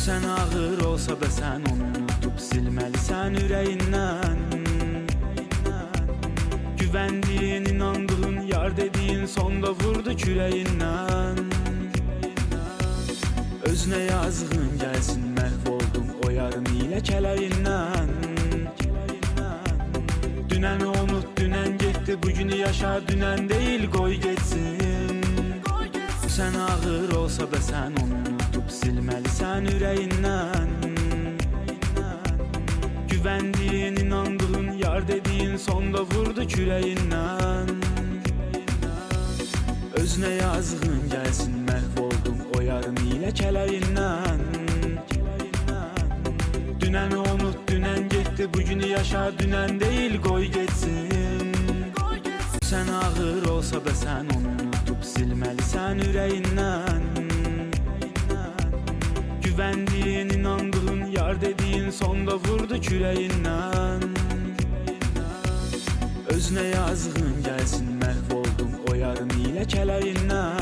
Sən ağır olsa da sən onu unutub silməlisən ürəyindən. Güvəndiyin, inandığın, yar dediyin sonda vurdu kürəyindən. Özünə yazığın gəlsin, məhv oldum o yarın ilə kələyindən. Dünəni unut, dünən getdi, bugünü yaşa, dünən deyil, qoy getsin. Sən ağır olsa da sən onu unutub silməlisən ürəyindən. Güvəndiyin, inandığın, yar dediyin sonda vurdu kürəyindən. Özünə yazığın gəlsin, məhv oldum o yarın ilə kələyindən. Dünəni unut, dünən getdi, bugünü yaşa, dünən deyil, qoy getsin. Sən ağır olsa da sən onu unutub silməlisən ürəyindən. Güvəndiyin, inandığın, yar dediyin sonda vurdu kürəyindən. Özünə yazığın gəlsin, məhv oldum o yarın ilə kələyindən.